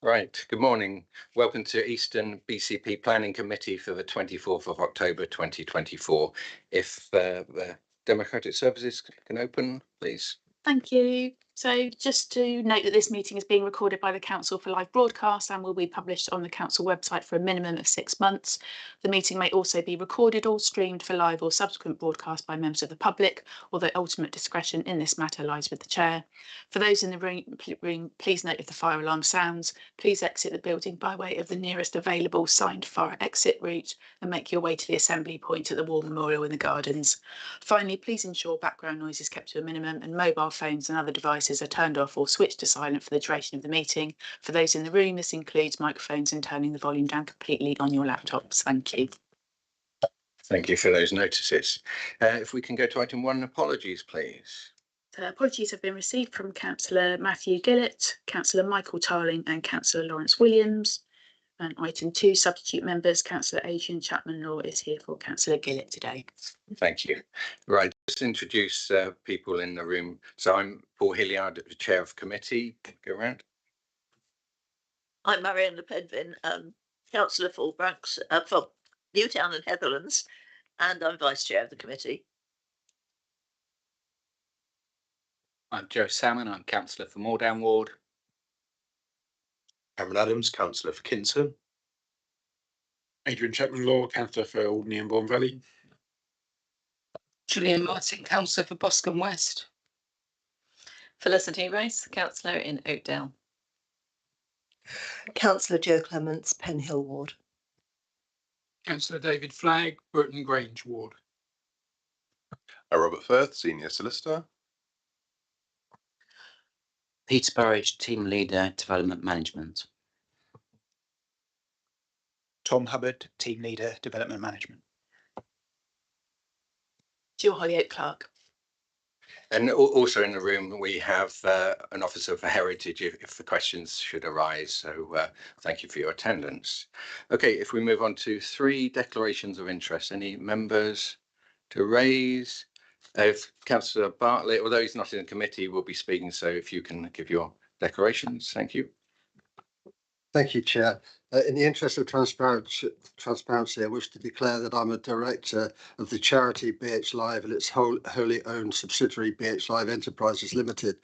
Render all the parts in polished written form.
Right, good morning. Welcome to Eastern BCP Planning Committee for the 24th of October 2024. If the Democratic Services can open, please. Thank you. So just to note that this meeting is being recorded by the Council for live broadcast and will be published on the Council website for a minimum of 6 months. The meeting may also be recorded or streamed for live or subsequent broadcast by members of the public, although ultimate discretion in this matter lies with the Chair. For those in the room, please note if the fire alarm sounds. Please exit the building by way of the nearest available signed fire exit route and make your way to the assembly point at the War Memorial in the gardens. Finally, please ensure background noise is kept to a minimum and mobile phones and other devices are turned off or switched to silent for the duration of the meeting. For those in the room, this includes microphones and turning the volume down completely on your laptops. Thank you. Thank you for those notices. If we can go to item 1, apologies, please. Apologies have been received from Councillor Matthew Gillett, Councillor Michael Tarling and Councillor Lawrence Williams. And item 2, substitute members, Councillor Adrian Chapman-Law is here for Councillor Gillett today. Thank you. Right, just introduce people in the room. So I'm Paul Hilliard, the Chair of Committee. Go around. I'm Marianne Le Penvin, Councillor for Newtown and Heatherlands, and I'm Vice Chair of the committee. I'm Joe Salmon, I'm Councillor for Moordown Ward. Cameron Adams, Councillor for Kinson. Adrian Chapman-Law, Councillor for Alderney and Bourne Valley. Julian Martin, Councillor for Boscombe West. Felicity Race, Councillor in Oakdale. Councillor Joe Clements, Penhill Ward. Councillor David Flagg, Burton Grange Ward. Robert Firth, Senior Solicitor. Peter Burridge, Team Leader, Development Management. Tom Hubbard, Team Leader, Development Management. Jill Hollyoake-Clark. And also in the room, we have an officer for heritage if the questions should arise. So thank you for your attendance. Okay, if we move on to 3 declarations of interest, any members to raise? If Councillor Bartlett, although he's not in the committee, will be speaking. So if you can give your declarations, thank you. Thank you, Chair. In the interest of transparency, I wish to declare that I'm a director of the charity BH Live and its wholly owned subsidiary BH Live Enterprises Limited.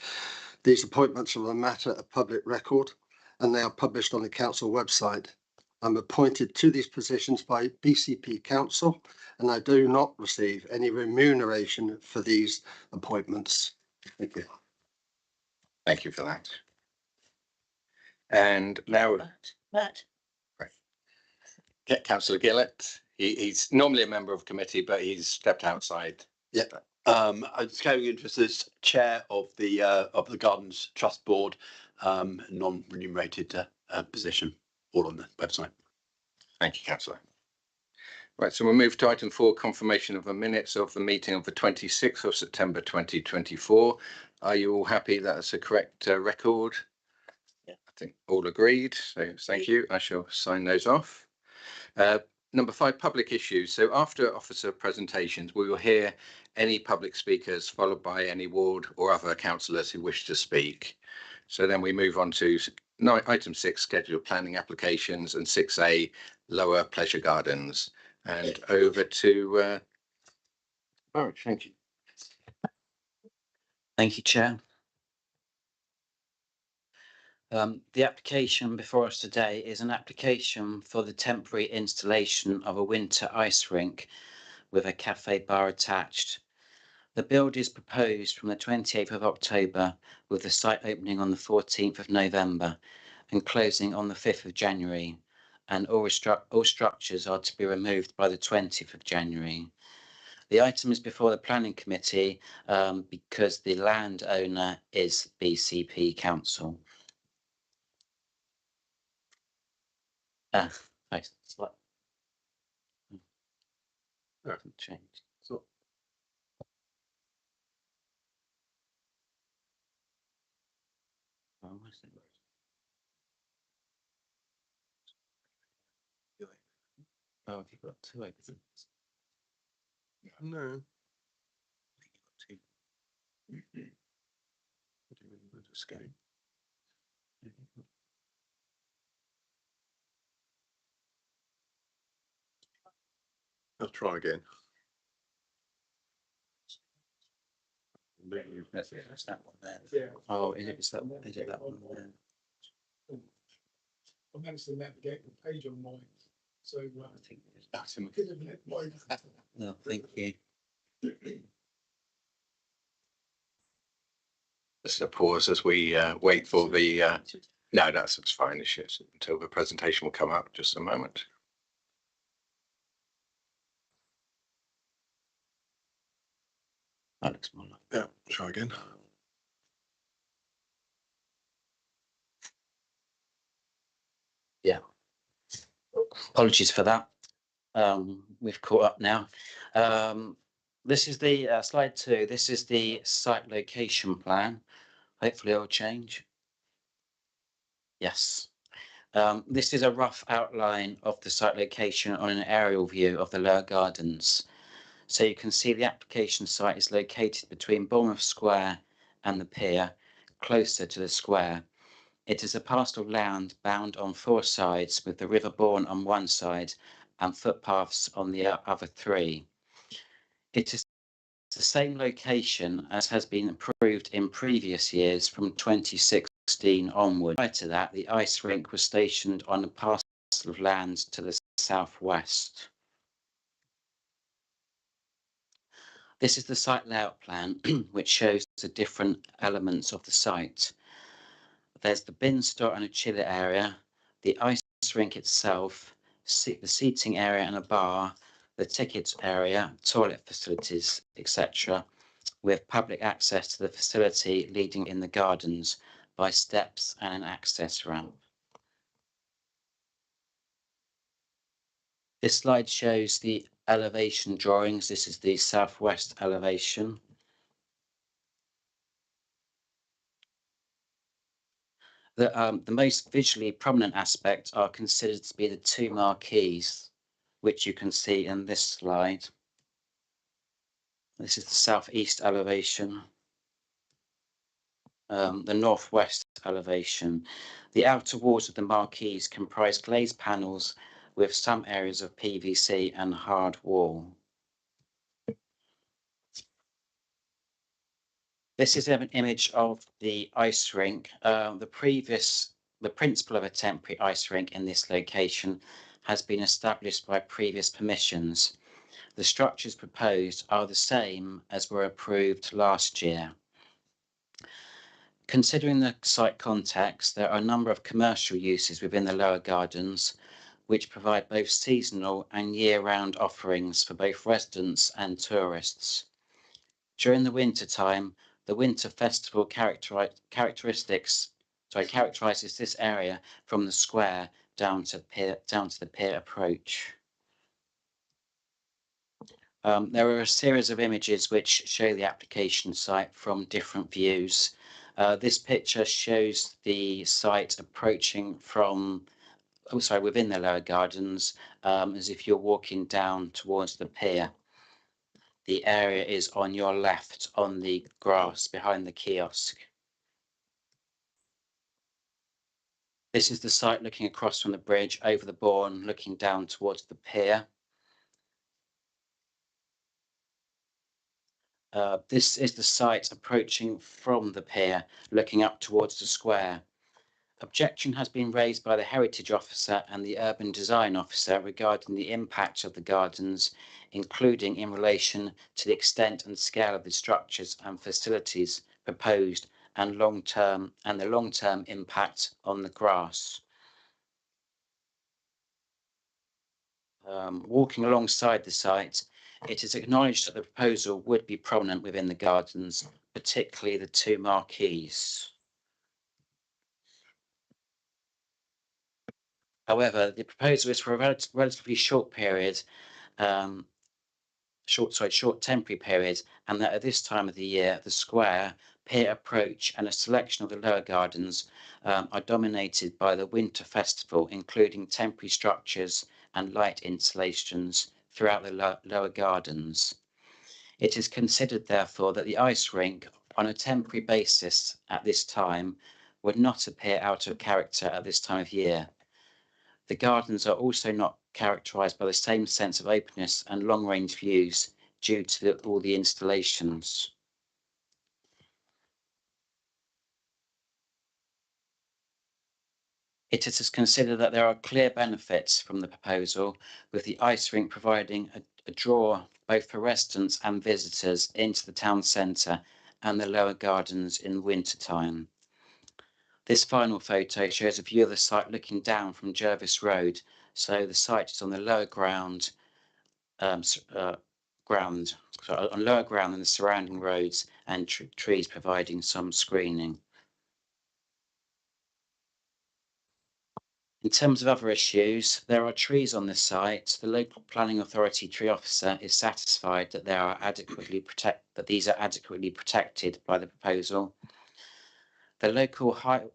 These appointments are a matter of public record and they are published on the council website. I'm appointed to these positions by BCP Council and I do not receive any remuneration for these appointments. Thank you. Thank you for that. And now Matt. Right. Councillor Gillett. He's normally a member of committee, but he's stepped outside. Yeah. I'm carrying interest as chair of the Gardens Trust Board, non-remunerated position, all on the website. Thank you, Councillor. Right, so we'll move to item 4, confirmation of the minutes of the meeting of the 26th of September 2024. Are you all happy that that's a correct record? Yeah. I think all agreed. So thank you. I shall sign those off. Number 5, public issues. So after officer presentations, we will hear any public speakers followed by any ward or other councillors who wish to speak. So then we move on to item 6, scheduled planning applications, and 6A, lower pleasure gardens. And over to Burridge. Thank you. Thank you, Chair. The application before us today is an application for the temporary installation of a winter ice rink with a cafe bar attached. The build is proposed from the 28th of October with the site opening on the 14th of November and closing on the 5th of January, and all structures are to be removed by the 20th of January. The item is before the Planning Committee because the landowner is BCP Council. Nice. Change. So. Oh, have you got 2 openings? No. I think you've got 2. I'll try again. That's that one there. Oh, is it that one? Is it that one there? I managed to navigate the page on mine, so I think it's could have let mine. no, thank you. Just a pause as we wait for the. No, that's fine. It's just until the presentation will come up. Just a moment. That looks more like. Yeah, try again. Yeah. Apologies for that. We've caught up now. This is the slide 2. This is the site location plan. Hopefully it'll change. Yes. This is a rough outline of the site location on an aerial view of the Lower Gardens. So you can see the application site is located between Bournemouth Square and the pier, closer to the square. It is a parcel of land bound on 4 sides with the River Bourne on one side and footpaths on the other 3. It is the same location as has been approved in previous years from 2016 onward. Prior to that, the ice rink was stationed on a parcel of land to the southwest. This is the site layout plan, which shows the different elements of the site. There's the bin store and a chiller area, the ice rink itself, the seating area and a bar, the ticket area, toilet facilities, etc., with public access to the facility leading in the gardens by steps and an access ramp. This slide shows the elevation drawings. This is the southwest elevation. The most visually prominent aspects are considered to be the 2 marquees, which you can see in this slide. This is the southeast elevation, the northwest elevation. The outer walls of the marquees comprise glazed panels with some areas of PVC and hard wall. This is an image of the ice rink. The principle of a temporary ice rink in this location has been established by previous permissions. The structures proposed are the same as were approved last year. Considering the site context, there are a number of commercial uses within the Lower Gardens, which provide both seasonal and year-round offerings for both residents and tourists. During the winter time, the winter festival characterizes this area from the square down to the pier approach. There are a series of images which show the application site from different views. This picture shows the site approaching from, within the Lower Gardens, as if you're walking down towards the pier. The area is on your left on the grass behind the kiosk. This is the site looking across from the bridge over the Bourne, looking down towards the pier. This is the site approaching from the pier, looking up towards the square. Objection has been raised by the Heritage Officer and the Urban Design Officer regarding the impact of the gardens, including in relation to the extent and scale of the structures and facilities proposed and the long-term impact on the grass. Walking alongside the site, it is acknowledged that the proposal would be prominent within the gardens, particularly the 2 marquees. However, the proposal is for a relatively short period, short temporary period, and that at this time of the year, the square, pier approach, and a selection of the Lower Gardens are dominated by the winter festival, including temporary structures and light installations throughout the Lower Gardens. It is considered, therefore, that the ice rink, on a temporary basis at this time, would not appear out of character at this time of year. The gardens are also not characterised by the same sense of openness and long-range views due to all the installations. It is considered that there are clear benefits from the proposal, with the ice rink providing a draw both for residents and visitors into the town centre and the lower gardens in winter time. This final photo shows a view of the site looking down from Jervis Road. So the site is on the lower ground, on lower ground than the surrounding roads and trees providing some screening. In terms of other issues, there are trees on this site. The local planning authority tree officer is satisfied that these are adequately protected by the proposal. The local highway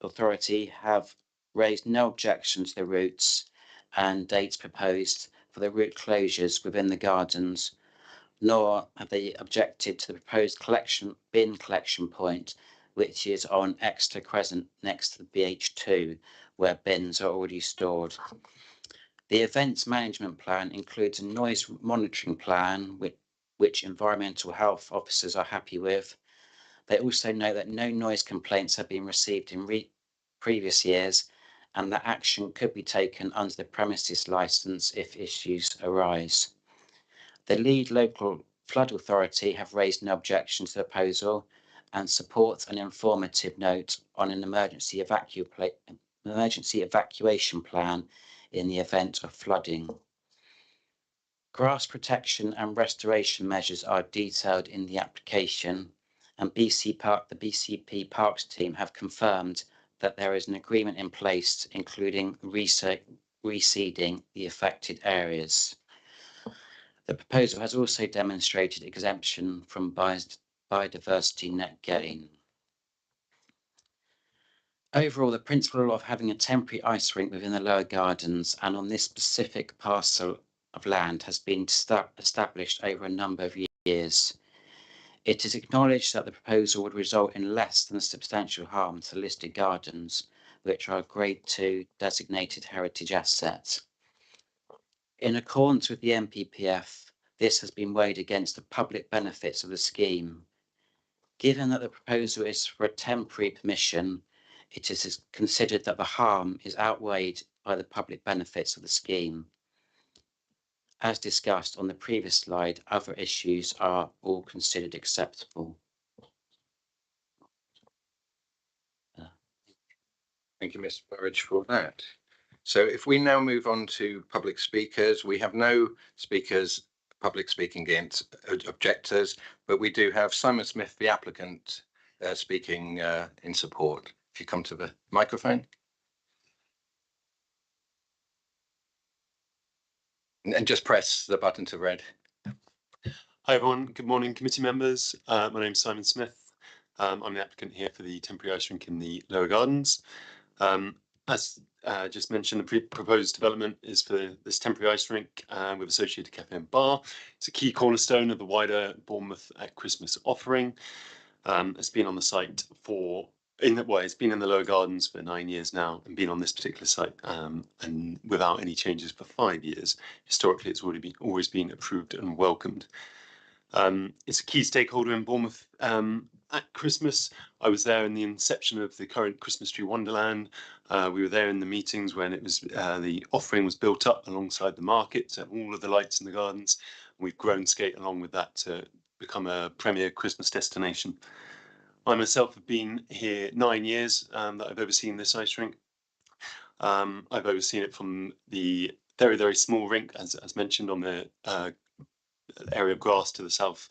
authority have raised no objection to the routes and dates proposed for the route closures within the gardens, nor have they objected to the proposed bin collection point, which is on Exeter Crescent next to the BH2, where bins are already stored. The events management plan includes a noise monitoring plan, which environmental health officers are happy with. They also note that no noise complaints have been received in previous years, and that action could be taken under the premises licence if issues arise. The lead local flood authority have raised no objection to the proposal and support an informative note on an emergency evacuation plan in the event of flooding. Grass protection and restoration measures are detailed in the application, and the BCP Parks team have confirmed that there is an agreement in place, including reseeding the affected areas. The proposal has also demonstrated exemption from biodiversity net gain. Overall, the principle of having a temporary ice rink within the lower gardens and on this specific parcel of land has been established over a number of years. It is acknowledged that the proposal would result in less than substantial harm to listed gardens, which are Grade 2 designated heritage assets. In accordance with the NPPF, this has been weighed against the public benefits of the scheme. Given that the proposal is for a temporary permission, it is considered that the harm is outweighed by the public benefits of the scheme. As discussed on the previous slide, other issues are all considered acceptable. Thank you, Mr. Burridge, for that. So if we now move on to public speakers, we have no speakers public speaking against objectors, but we do have Simon Smith, the applicant, speaking in support. If you come to the microphone. And just press the button to red. Hi everyone, good morning committee members. My name is Simon Smith. I'm the applicant here for the temporary ice rink in the lower gardens. As just mentioned, the proposed development is for this temporary ice rink with associated cafe and bar. It's a key cornerstone of the wider Bournemouth at Christmas offering. It's been on the site it's been in the lower gardens for 9 years now and been on this particular site and without any changes for 5 years. Historically, it's always been approved and welcomed. It's a key stakeholder in Bournemouth at Christmas. I was there in the inception of the current Christmas Tree Wonderland. We were there in the meetings when it was the offering was built up alongside the market, so all of the lights in the gardens. We've grown skate along with that to become a premier Christmas destination. I myself have been here 9 years that I've overseen this ice rink. I've overseen it from the very, very small rink, as mentioned, on the area of grass to the south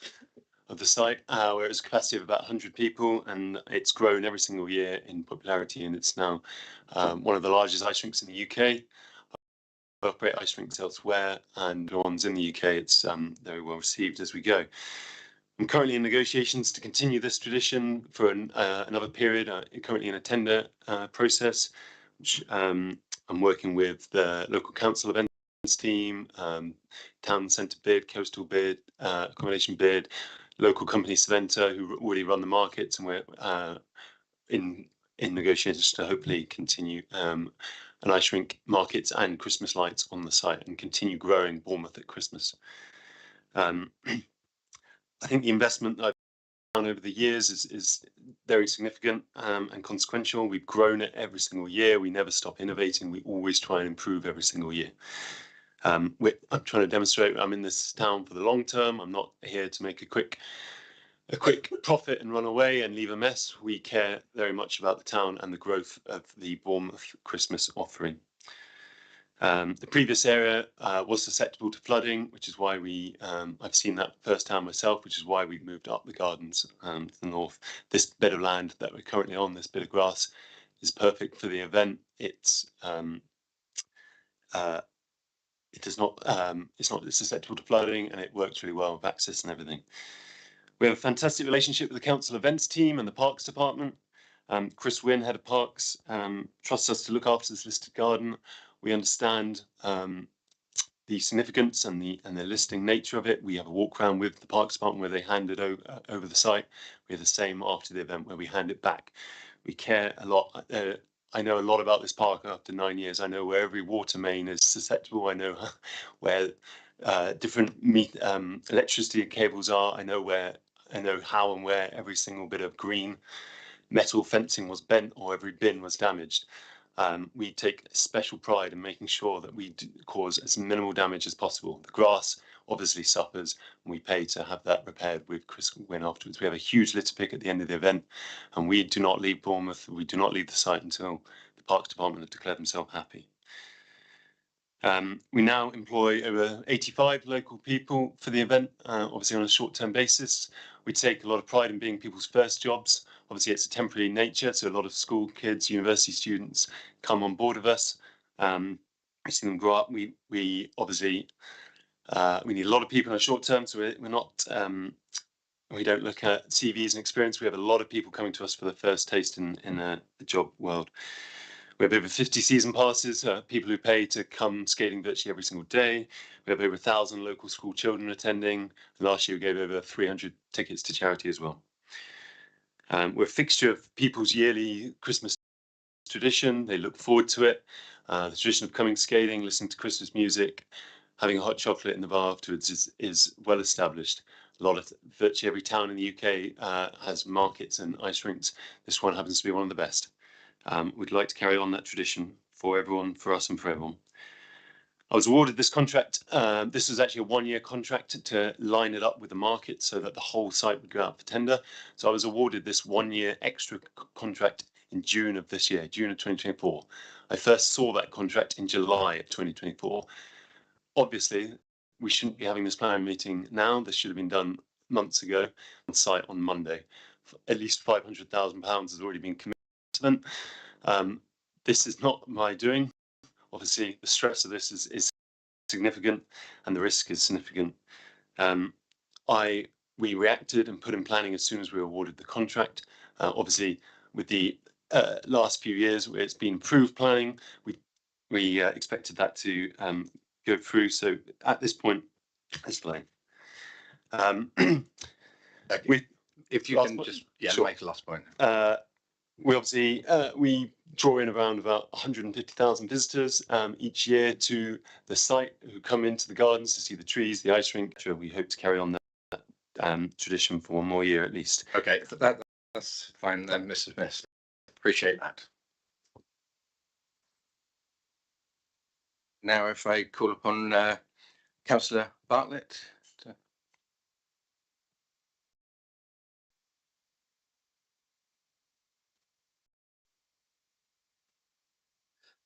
of the site, where it was a capacity of about 100 people, and it's grown every single year in popularity, and it's now one of the largest ice rinks in the UK. I operate ice rinks elsewhere, and the ones in the UK, it's very well received as we go. I'm currently in negotiations to continue this tradition for another period, currently in a tender process, which I'm working with the local council events team, town centre bid, coastal bid, accommodation bid, local company Saventa who already run the markets, and we're in in negotiations to hopefully continue an ice rink, markets and Christmas lights on the site and continue growing Bournemouth at Christmas. I think the investment that I've done over the years is very significant and consequential. We've grown it every single year. We never stop innovating. We always try and improve every single year. I'm trying to demonstrate I'm in this town for the long term. I'm not here to make a quick profit and run away and leave a mess. We care very much about the town and the growth of the Bournemouth Christmas offering. The previous area was susceptible to flooding, which is why I've seen that firsthand myself, which is why we've moved up the gardens to the north. This bit of land that we're currently on, this bit of grass, is perfect for the event. It's not susceptible to flooding, and it works really well with access and everything. We have a fantastic relationship with the council events team and the parks department. Chris Wynn, head of parks, trusts us to look after this listed garden. We understand the significance and the listing nature of it. We have a walk around with the parks department where they hand it over the site. We have the same after the event where we hand it back. We care a lot. I know a lot about this park after 9 years. I know where every water main is susceptible. I know where different electricity cables are. I know how and where every single bit of green metal fencing was bent or every bin was damaged. We take special pride in making sure that we cause as minimal damage as possible. The grass obviously suffers, and we pay to have that repaired with Chris Wynn afterwards. We have a huge litter pick at the end of the event, and we do not leave Bournemouth, we do not leave the site until the Parks Department have declared themselves happy. We now employ over 85 local people for the event, obviously on a short-term basis. We take a lot of pride in being people's first jobs. Obviously, it's a temporary nature, so a lot of school kids, university students come on board with us. We see them grow up. We obviously we need a lot of people in a short term, so we're not we don't look at CVs and experience. We have a lot of people coming to us for the first taste in the job world. We have over 50 season passes, people who pay to come skating virtually every single day. We have over 1,000 local school children attending. Last year we gave over 300 tickets to charity as well. We're a fixture of people's yearly Christmas tradition. They look forward to it. The tradition of coming skating, listening to Christmas music, having a hot chocolate in the bar afterwards is well established. Virtually every town in the UK has markets and ice rinks. This one happens to be one of the best. We'd like to carry on that tradition for everyone, for us and for everyone. I was awarded this contract. This was actually a one-year contract to line it up with the market so that the whole site would go out for tender. So I was awarded this 1 year extra contract in June of this year, June of 2024. I first saw that contract in July of 2024. Obviously, we shouldn't be having this planning meeting now. This should have been done months ago on site on Monday. At least £500,000 has already been committed. This is not my doing. Obviously, the stress of this is significant and the risk is significant. We reacted and put in planning as soon as we were awarded the contract. Obviously, with the last few years where it's been improved planning, we expected that to go through. So at this point, it's fine. If you can just make a last point. We obviously we draw in around about 150,000 visitors each year to the site who come into the gardens to see the trees, the ice rink. We hope to carry on that tradition for one more year at least. Okay, that's fine then, Mrs. Smith. Appreciate that. Now, if I call upon Councillor Bartlett.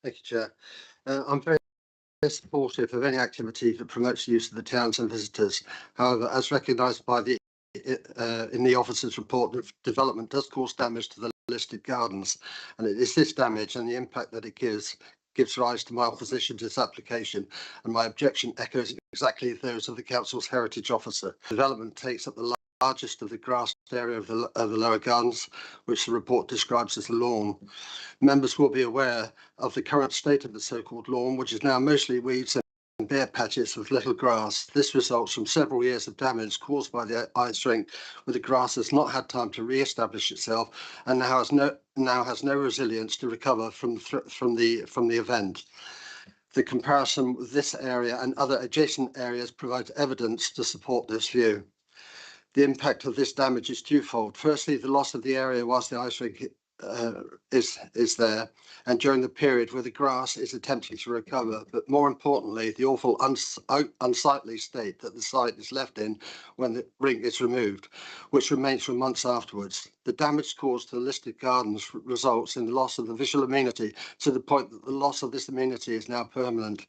Thank you, Chair. I'm very supportive of any activity that promotes the use of the towns and visitors. However, as recognised by the in the officer's report, development does cause damage to the listed gardens, and it is this damage and the impact that it gives rise to my opposition to this application, and my objection echoes exactly those of the council's heritage officer. Development takes up the largest of the grassed area of the lower gardens, which the report describes as the lawn. Members will be aware of the current state of the so-called lawn, which is now mostly weeds bare patches with little grass. This results from several years of damage caused by the ice rink, where the grass has not had time to re-establish itself and now has no resilience to recover from the event. The comparison with this area and other adjacent areas provides evidence to support this view. The impact of this damage is twofold. Firstly, the loss of the area whilst the ice rink is there, and during the period where the grass is attempting to recover, but more importantly, the awful unsightly state that the site is left in when the rink is removed, which remains for months afterwards. The damage caused to the listed gardens results in the loss of the visual amenity, to the point that the loss of this amenity is now permanent.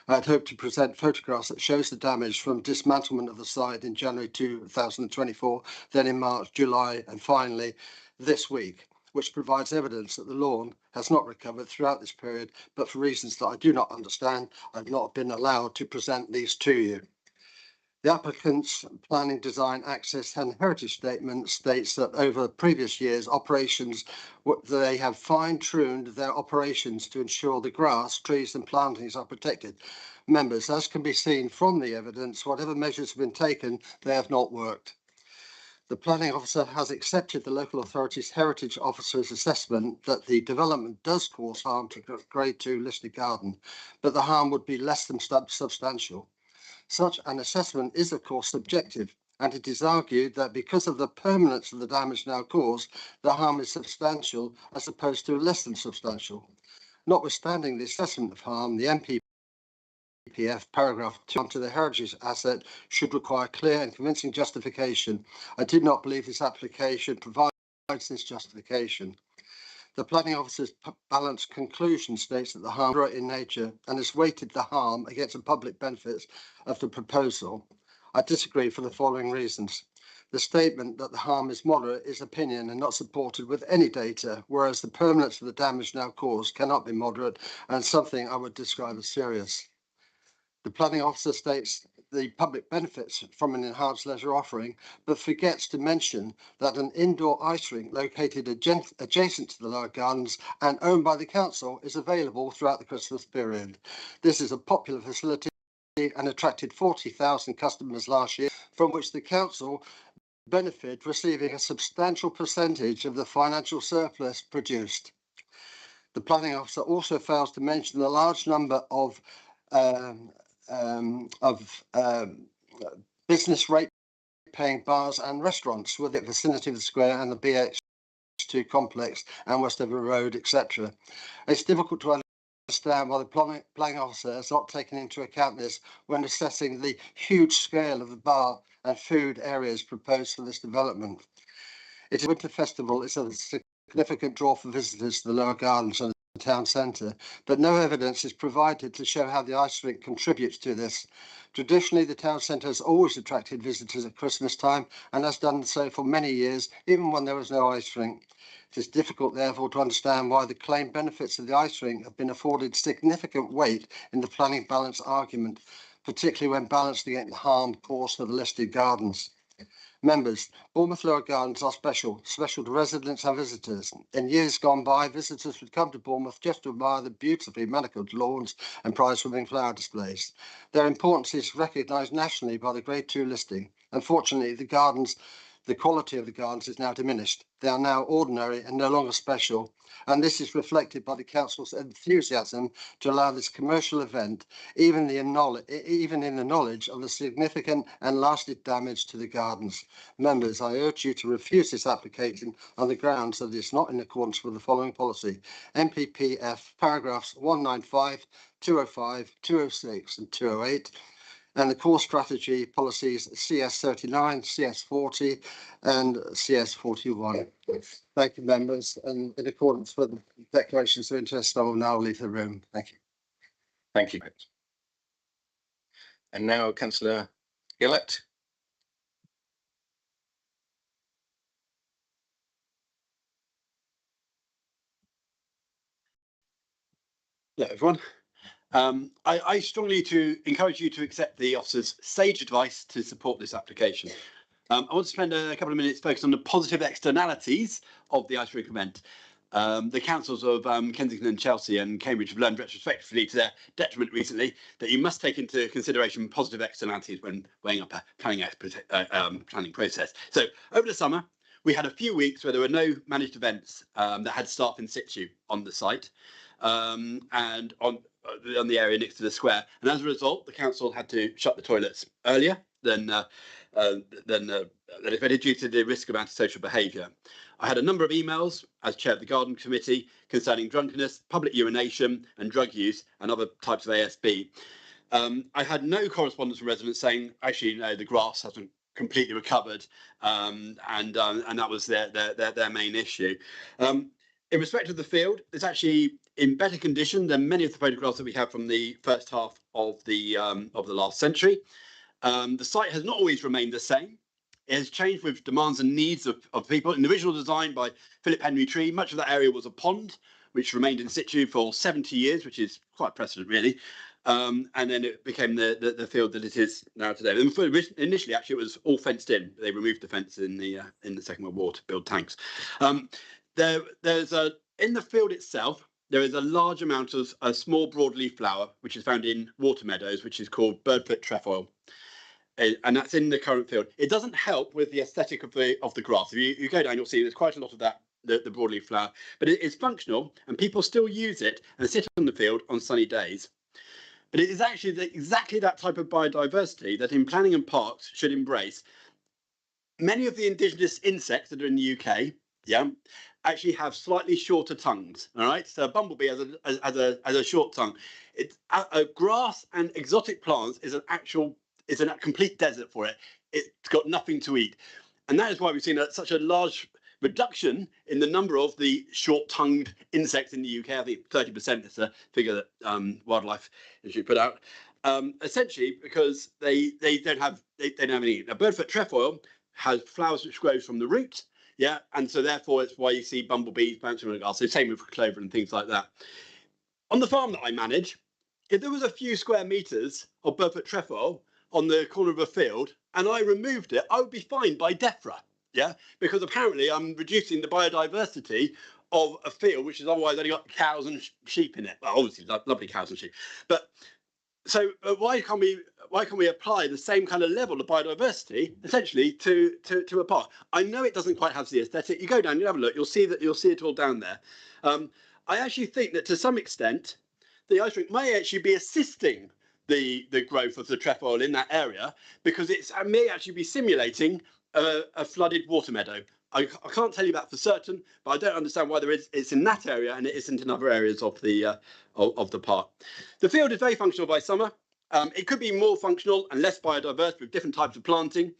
I'd hoped to present photographs that shows the damage from dismantlement of the site in January 2024, then in March, July, and finally this week, which provides evidence that the lawn has not recovered throughout this period, but for reasons that I do not understand, I've not been allowed to present these to you. The applicant's planning, design, access and heritage statement states that over previous years operations, they have fine-tuned their operations to ensure the grass, trees and plantings are protected. Members, as can be seen from the evidence, whatever measures have been taken, they have not worked. The planning officer has accepted the local authority's heritage officer's assessment that the development does cause harm to grade 2 listed garden, but the harm would be less than substantial. Such an assessment is of course subjective, and it is argued that because of the permanence of the damage now caused, the harm is substantial as opposed to less than substantial. Notwithstanding the assessment of harm, the MPPF paragraph 2 onto the heritage asset should require clear and convincing justification. I do not believe this application provides this justification. The planning officer's balanced conclusion states that the harm is in nature and has weighted the harm against the public benefits of the proposal. I disagree for the following reasons. The statement that the harm is moderate is opinion and not supported with any data, whereas the permanence of the damage now caused cannot be moderate and something I would describe as serious. The planning officer states the public benefits from an enhanced leisure offering, but forgets to mention that an indoor ice rink located adjacent to the lower gardens and owned by the council is available throughout the Christmas period. This is a popular facility and attracted 40,000 customers last year, from which the council benefited, receiving a substantial percentage of the financial surplus produced. The planning officer also fails to mention the large number of business rate paying bars and restaurants within the vicinity of the square and the BH2 complex and Westover Road, etc. It's difficult to understand why the planning officer has not taken into account this when assessing the huge scale of the bar and food areas proposed for this development. Its winter festival is a significant draw for visitors to the lower gardens and the town centre, but no evidence is provided to show how the ice rink contributes to this. Traditionally, the town centre has always attracted visitors at Christmas time and has done so for many years, even when there was no ice rink. It is difficult, therefore, to understand why the claimed benefits of the ice rink have been afforded significant weight in the planning balance argument, particularly when balanced against the harm caused to the listed gardens. Members, Bournemouth Lower Gardens are special to residents and visitors. In years gone by, visitors would come to Bournemouth just to admire the beautifully manicured lawns and prize-winning flower displays. Their importance is recognised nationally by the Grade 2 listing. Unfortunately, the quality of the gardens is now diminished. They are now ordinary and no longer special, and this is reflected by the council's enthusiasm to allow this commercial event, even in the knowledge of the significant and lasting damage to the gardens. Members, I urge you to refuse this application on the grounds that it is not in accordance with the following policy: MPPF paragraphs 195, 205, 206 and 208, and the core strategy policies CS39, CS40 and CS41. Thank you, members, and in accordance with the declarations of interest, I will now leave the room. Thank you. Thank you. And now Councillor Gillett. Hello, everyone. I strongly encourage you to accept the officer's sage advice to support this application. I want to spend a couple of minutes focused on the positive externalities of the ice rink event. The councils of Kensington and Chelsea and Cambridge have learned retrospectively to their detriment recently that you must take into consideration positive externalities when weighing up a planning process. So over the summer, we had a few weeks where there were no managed events that had staff in situ on the site and on the area next to the square. And as a result, the council had to shut the toilets earlier than expected due to the risk of antisocial behaviour. I had a number of emails as chair of the Garden Committee concerning drunkenness, public urination and drug use and other types of ASB. I had no correspondence from residents saying, actually, no, the grass hasn't completely recovered, and that was their main issue. In respect of the field, it's actually in better condition than many of the photographs that we have from the first half of the last century. The site has not always remained the same. It has changed with demands and needs of people. In the original design by Philip Henry Tree, much of that area was a pond, which remained in situ for 70 years, which is quite precedent, really. And then it became the field that it is now today. And initially, actually, it was all fenced in. They removed the fence in the Second World War to build tanks. In the field itself, there is a large amount of a small broadleaf flower, which is found in water meadows, which is called birdfoot trefoil. And that's in the current field. It doesn't help with the aesthetic of the grass. If you go down, you'll see there's quite a lot of that, the broadleaf flower, but it is functional and people still use it and sit on the field on sunny days. But it is actually exactly that type of biodiversity that in planning and parks should embrace. Many of the indigenous insects that are in the UK, actually have slightly shorter tongues. All right, so a bumblebee has a short tongue. It's grass and exotic plants is a complete desert for it. It's got nothing to eat. And that is why we've seen such a large reduction in the number of the short-tongued insects in the UK. I think 30% is a figure that Wildlife Institute put out. Essentially because they don't have any. Now, birdfoot trefoil has flowers which grow from the root, and so therefore it's why you see bumblebees bouncing around the grass. So same with clover and things like that. On the farm that I manage, if there was a few square meters of birdfoot trefoil on the corner of a field and I removed it, I would be fined by DEFRA, because apparently I'm reducing the biodiversity of a field which has otherwise only got cows and sheep in it. Well, obviously lovely cows and sheep, but so why can't we apply the same kind of level of biodiversity essentially to a park? I know it doesn't quite have the aesthetic. You go down, you have a look, you'll see it all down there. I actually think that to some extent the ice rink may actually be assisting the growth of the trefoil in that area, because it may actually be simulating a flooded water meadow. I can't tell you that for certain, but I don't understand why it's in that area and it isn't in other areas of the park. The field is very functional by summer. It could be more functional and less biodiverse with different types of planting.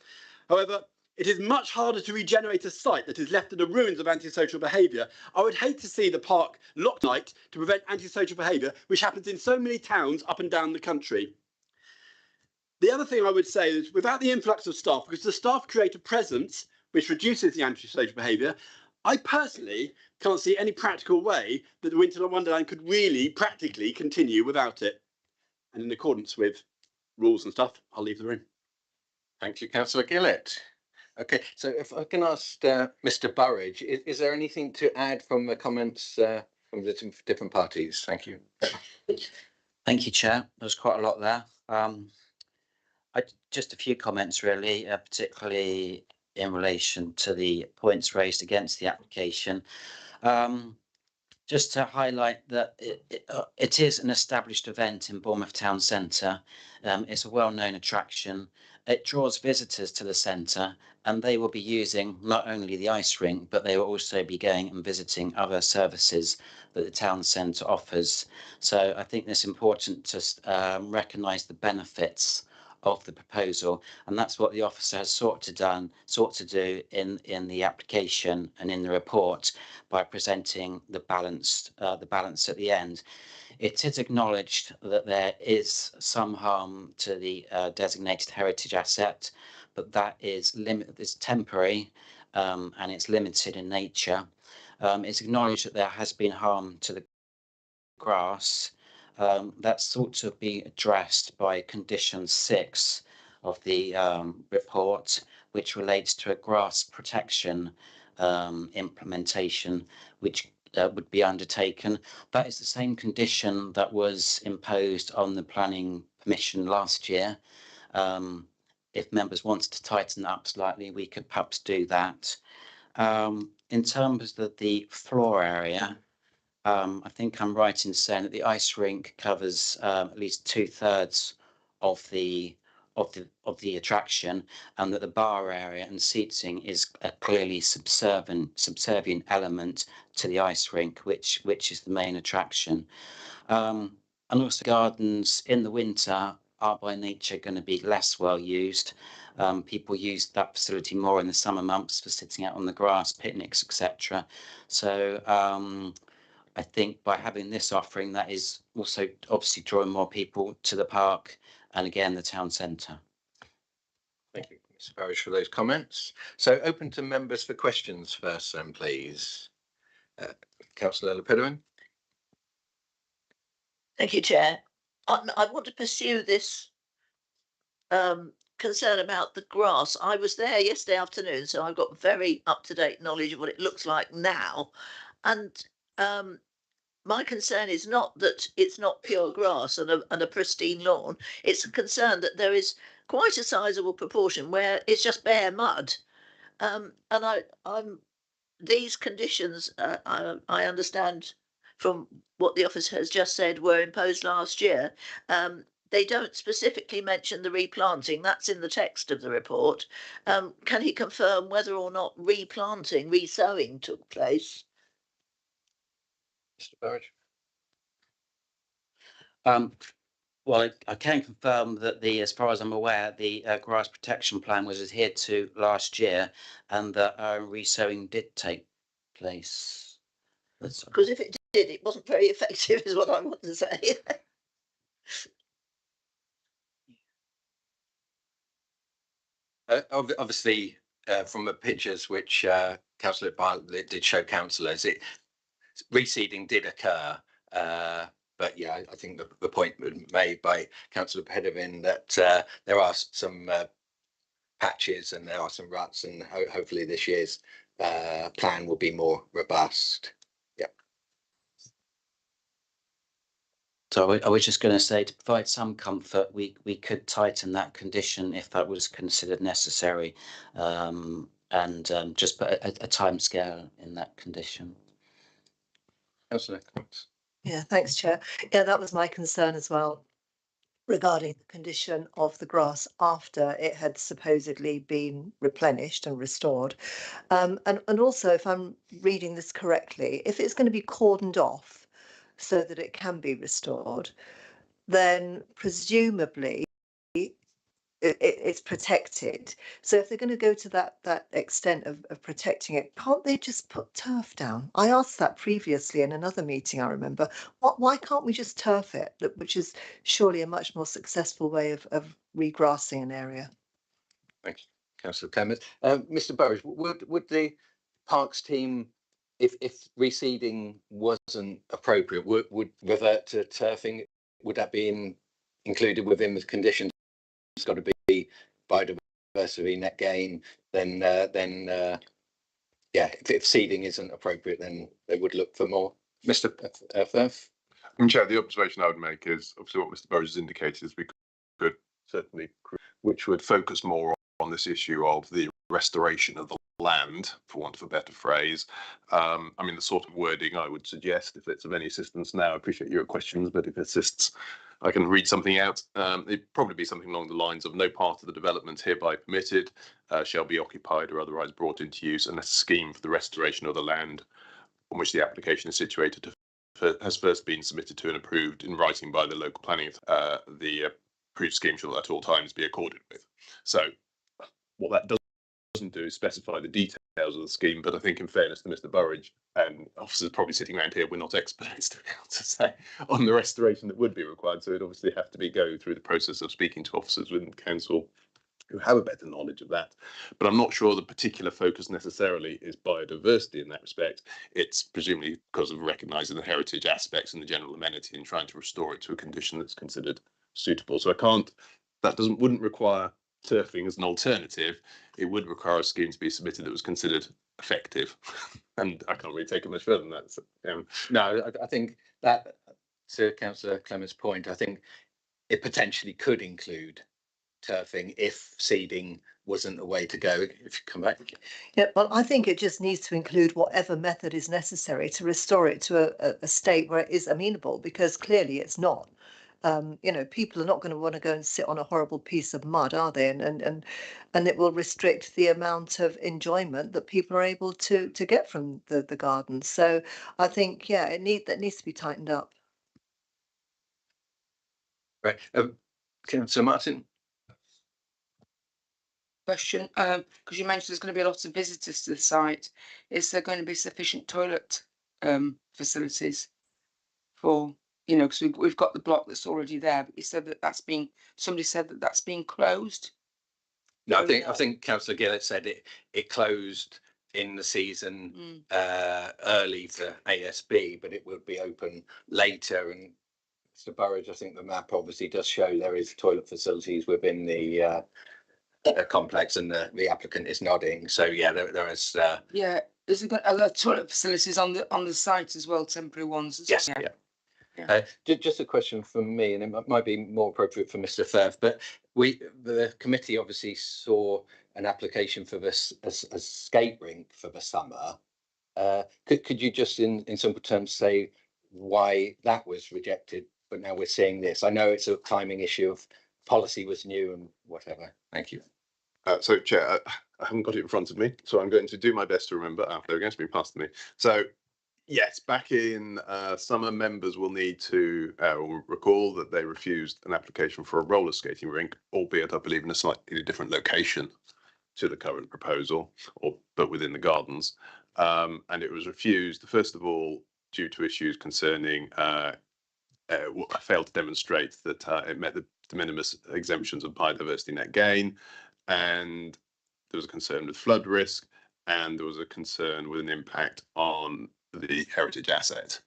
However, it is much harder to regenerate a site that is left in the ruins of antisocial behaviour. I would hate to see the park locked at night to prevent antisocial behaviour, which happens in so many towns up and down the country. The other thing I would say is, without the influx of staff, because the staff create a presence which reduces the antisocial behaviour, I personally can't see any practical way that the Winter Wonderland could really practically continue without it. And in accordance with rules and stuff, I'll leave the room. Thank you, Councillor Gillett. Okay, so if I can ask Mr. Burridge, is there anything to add from the comments from the different parties? Thank you. Thank you, Chair. There's quite a lot there. Just a few comments really, particularly in relation to the points raised against the application. Just to highlight that it is an established event in Bournemouth Town Centre. It's a well-known attraction. It draws visitors to the centre, and they will be using not only the ice rink, but they will also be going and visiting other services that the town centre offers. So I think it's important to recognise the benefits of the proposal, and that's what the officer has sought to do in the application and in the report by presenting the balance at the end. It is acknowledged that there is some harm to the designated heritage asset, but that is temporary and it's limited in nature. It's acknowledged that there has been harm to the grass. That's thought to be addressed by condition 6 of the report, which relates to a grass protection implementation, which would be undertaken. That is the same condition that was imposed on the planning permission last year. If members wanted to tighten that up slightly, we could perhaps do that. In terms of the floor area, I think I'm right in saying that the ice rink covers at least 2/3 of the attraction, and that the bar area and seating is a clearly subservient element to the ice rink, which is the main attraction. And also gardens in the winter are by nature going to be less well used. People use that facility more in the summer months for sitting out on the grass, picnics, etc. So I think by having this offering, that is also obviously drawing more people to the park and again the town centre. Thank you, Mr. Parrish, for those comments. So open to members for questions first, then, please. Councillor Lepidwin. Thank you, Chair. I want to pursue this concern about the grass. I was there yesterday afternoon, so I've got very up-to-date knowledge of what it looks like now. And my concern is not that it's not pure grass and a pristine lawn. It's a concern that there is quite a sizable proportion where it's just bare mud. And these conditions, I understand from what the officer has just said, were imposed last year. They don't specifically mention the replanting. That's in the text of the report. Can he confirm whether or not replanting, resowing took place? Mr. Parrish. Well, I can confirm that as far as I'm aware, the grass protection plan was adhered to last year, and that resowing did take place. Because if it did, it wasn't very effective, is what I want to say. Obviously, from the pictures which Councillor Bartlett did show councillors, reseeding did occur. But yeah, I think the point was made by Councillor Pedevin that there are some patches and there are some ruts, and hopefully this year's plan will be more robust. Yeah. So I was just going to say, to provide some comfort, we could tighten that condition if that was considered necessary, and just put a time scale in that condition. Councillor Cox. Yeah, thanks, Chair. Yeah, that was my concern as well, regarding the condition of the grass after it had supposedly been replenished and restored. And also, if I'm reading this correctly, if it's going to be cordoned off so that it can be restored, then presumably it's protected. So if they're going to go to that extent of protecting it, can't they just put turf down? I asked that previously in another meeting, I remember. Why can't we just turf it, which is surely a much more successful way of regrassing an area? Thank you, Councillor Clements. Mr. Burridge, would the Parks team, if reseeding wasn't appropriate, would revert to turfing? Would that be included within the conditions? It's got to be biodiversity net gain. Then yeah, if seeding isn't appropriate, then they would look for more. Mr. Firth. Chair, the observation I would make is obviously what Mr. Burridge has indicated is we could certainly, which would focus more on this issue of the restoration of the land, for want of a better phrase. I mean, the sort of wording I would suggest, if it's of any assistance now, I appreciate your questions, but if it assists, I can read something out. It'd probably be something along the lines of no part of the development hereby permitted shall be occupied or otherwise brought into use unless a scheme for the restoration of the land on which the application is situated has first been submitted to and approved in writing by the local planning. The approved scheme shall at all times be accorded with. So what that doesn't do is specify the details of the scheme, but I think in fairness to Mr. Burridge and officers probably sitting around here, we're not experts to be able to say on the restoration that would be required. So it'd obviously have to be go through the process of speaking to officers within council who have a better knowledge of that. But I'm not sure the particular focus necessarily is biodiversity in that respect. It's presumably because of recognising the heritage aspects and the general amenity and trying to restore it to a condition that's considered suitable. So I can't, that wouldn't require turfing as an alternative, it would require a scheme to be submitted that was considered effective. And I can't really take it much further than that. So, No, I think that, to Councillor Clement's point, I think it potentially could include turfing if seeding wasn't the way to go. If you come back. Yeah, well, I think it just needs to include whatever method is necessary to restore it to a state where it is amenable, because clearly it's not. You know, people are not going to want to go and sit on a horrible piece of mud, are they? And it will restrict the amount of enjoyment that people are able to get from the garden. So I think, yeah, that needs to be tightened up. Right, Councillor Martin. Question, because you mentioned there's going to be a lot of visitors to the site. Is there going to be sufficient toilet facilities for, you know, because we've got the block that's already there, but you said that somebody said that that's being closed. No, I think Councillor Gillett said it closed in the season early for ASB, but it will be open later. And Mr. Burridge, I think the map obviously does show there is toilet facilities within the complex, and the applicant is nodding. So yeah, there is. Yeah, is there are there toilet facilities on the site as well, temporary ones? Yes, well? yeah. Yeah. Just a question from me, and it might be more appropriate for Mr. Firth, but the committee obviously saw an application for this a skate rink for the summer. Could you just in simple terms say why that was rejected, but now we're seeing this? I know it's a timing issue of policy was new and whatever. Thank you. So, Chair, I haven't got it in front of me, so I'm going to do my best to remember. There we go, it's been passed to me. So, yes, back in summer, members will need to recall that they refused an application for a roller skating rink, albeit I believe in a slightly different location to the current proposal, but within the gardens. And it was refused, first of all, due to issues concerning failed to demonstrate that it met the de minimis exemptions of biodiversity net gain, and there was a concern with flood risk, and there was a concern with an impact on the heritage asset.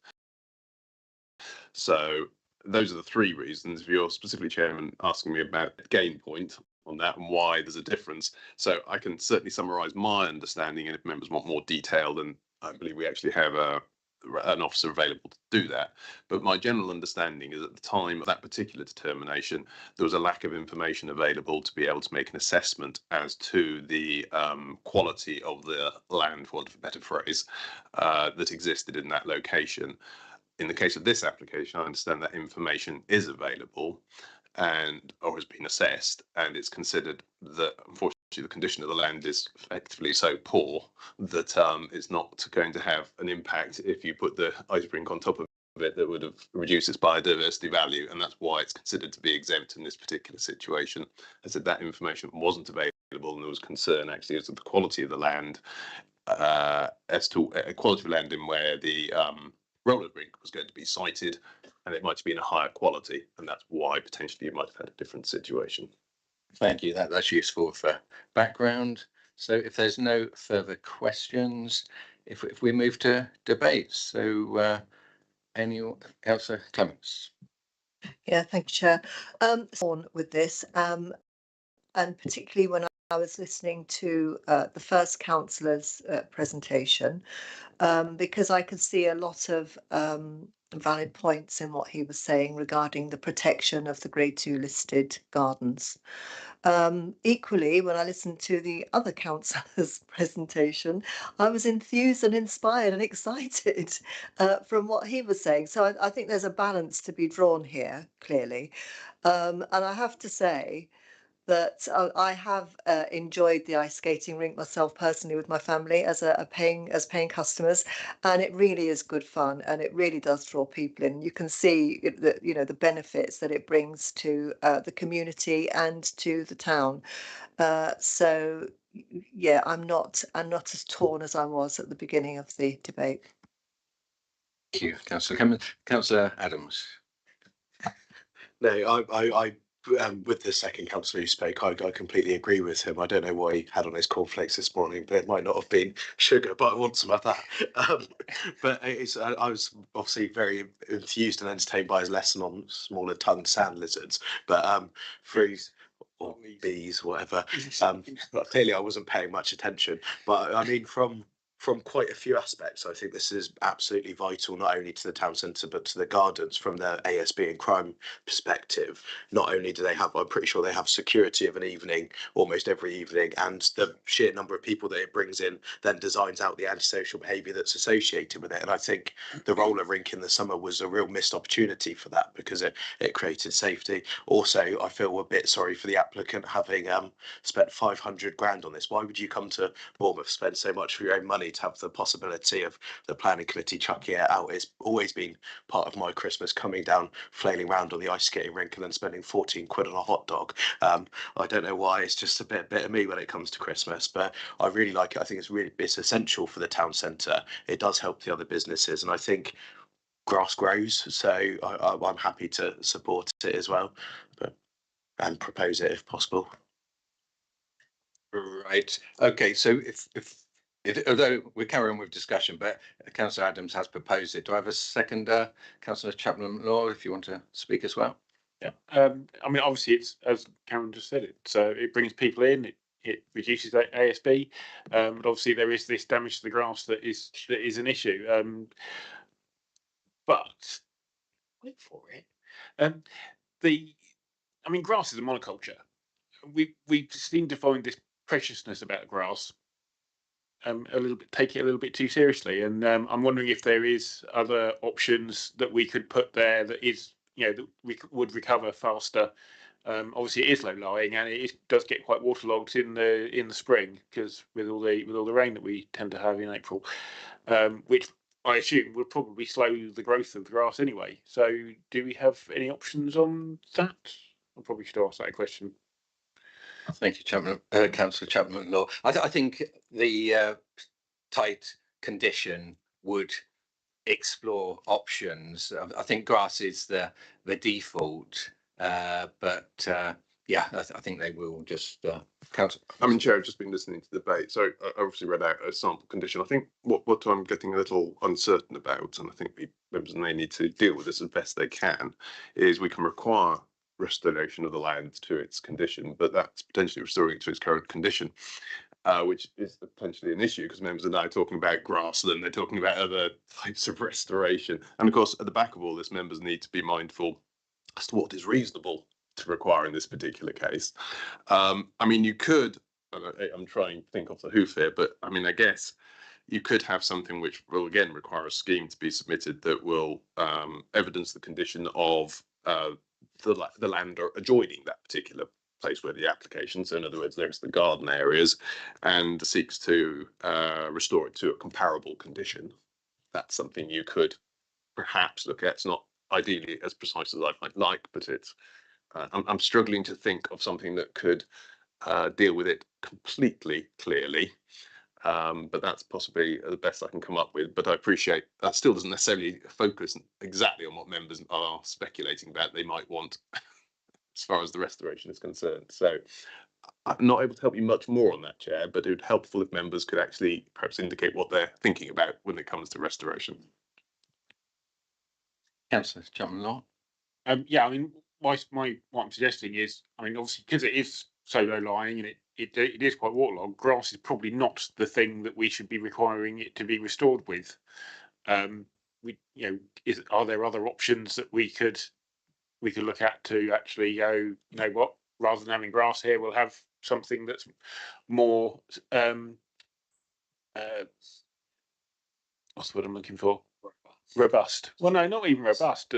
So those are the three reasons. If you're specifically, Chairman, asking me about the gain point on that and why there's a difference, so I can certainly summarise my understanding, and if members want more detail, then I believe we actually have an officer available to do that. But my general understanding is at the time of that particular determination, there was a lack of information available to be able to make an assessment as to the quality of the land, for want of a better phrase, that existed in that location. In the case of this application, I understand that information is available or has been assessed, and it's considered that unfortunately the condition of the land is effectively so poor that it's not going to have an impact if you put the ice rink on top of it that would have reduced its biodiversity value, and that's why it's considered to be exempt in this particular situation. I said that information wasn't available, and there was concern actually as to the quality of the land, as to quality of land in where the roller rink was going to be sited, and it might have been a higher quality, and that's why potentially you might have had a different situation. Thank you. That's useful for background. So if there's no further questions, if we move to debate, so anyone else, Clements? Yeah, thank you, Chair. On with this, and particularly when I was listening to the first councillor's presentation, because I could see a lot of valid points in what he was saying regarding the protection of the Grade 2 listed gardens. Equally, when I listened to the other councillor's presentation, I was enthused and inspired and excited from what he was saying. So I think there's a balance to be drawn here, clearly. And I have to say that I have enjoyed the ice skating rink myself personally with my family as paying customers, and it really is good fun, and it really does draw people in. You can see that, you know, the benefits that it brings to the community and to the town. So yeah, I'm not as torn as I was at the beginning of the debate. Thank you, Councillor Clements. Councillor Adams. No, I with the second councillor who spoke, I completely agree with him. I don't know what he had on his cornflakes this morning, but it might not have been sugar, but I want some of that. But I was obviously very enthused and entertained by his lesson on smaller tongued sand lizards. But or bees, whatever. But clearly I wasn't paying much attention. But I mean, from quite a few aspects, I think this is absolutely vital, not only to the town centre, but to the gardens from the ASB and crime perspective. Not only do they have, I'm pretty sure they have security of an evening almost every evening, and the sheer number of people that it brings in then designs out the antisocial behaviour that's associated with it. And I think the roller rink in the summer was a real missed opportunity for that, because it created safety. Also, I feel a bit sorry for the applicant having spent 500 grand on this. Why would you come to Bournemouth, spend so much for your own money to have the possibility of the planning committee chucking it out? It's always been part of my Christmas, coming down, flailing around on the ice skating rink and then spending 14 quid on a hot dog. I don't know why, it's just a bit of me when it comes to Christmas, but I really like it. I think it's essential for the town centre. It does help the other businesses, and I think grass grows, so I'm happy to support it as well, and propose it if possible. Right. Okay. So although we're carrying on with discussion, but Councillor Adams has proposed it. Do I have a second, Councillor Chapman-Law, if you want to speak as well? Yeah. I mean, obviously, it's as Karen just said. It brings people in. It reduces ASB, but obviously there is this damage to the grass that is an issue. But wait for it. I mean, grass is a monoculture. We seem to find this preciousness about grass take it a little bit too seriously, and I'm wondering if there is other options that we could put there that is, that we would recover faster. Obviously, it is low lying, and it does get quite waterlogged in the spring, because with all the rain that we tend to have in April, which I assume would probably slow the growth of the grass anyway. So, do we have any options on that? I probably should ask that question. Thank you, Councillor Chapman-Law. I think the tight condition would explore options. I think grass is the default, but yeah, I think they will just. Councillor. I mean, Chair, I've just been listening to the debate, so I obviously read out a sample condition. I think what I'm getting a little uncertain about, and I think members may need to deal with this as best they can, is we can require restoration of the land to its condition, but that's potentially restoring it to its current condition, which is potentially an issue, because members are now talking about grass, then they're talking about other types of restoration. And of course, at the back of all this, members need to be mindful as to what is reasonable to require in this particular case. I mean, you could, I'm trying to think off the hoof here, but I mean, I guess you could have something which will again require a scheme to be submitted that will evidence the condition of the land adjoining that particular place where the application, so in other words, there's the garden areas, and seeks to restore it to a comparable condition. That's something you could perhaps look at. It's not ideally as precise as I might like, but it's I'm struggling to think of something that could deal with it completely clearly. But that's possibly the best I can come up with. But I appreciate that still doesn't necessarily focus exactly on what members are speculating about they might want as far as the restoration is concerned. So I'm not able to help you much more on that, Chair, but it would be helpful if members could actually perhaps indicate what they're thinking about when it comes to restoration. Councillor Chapman-Law. Yeah, I mean, what I'm suggesting is, I mean, obviously, because it is so low lying and it is quite waterlogged, grass is probably not the thing that we should be requiring it to be restored with. Are there other options that we could look at to actually go, you know what, rather than having grass here, we'll have something that's more what's the word I'm looking for? Robust. Well, no, not even robust.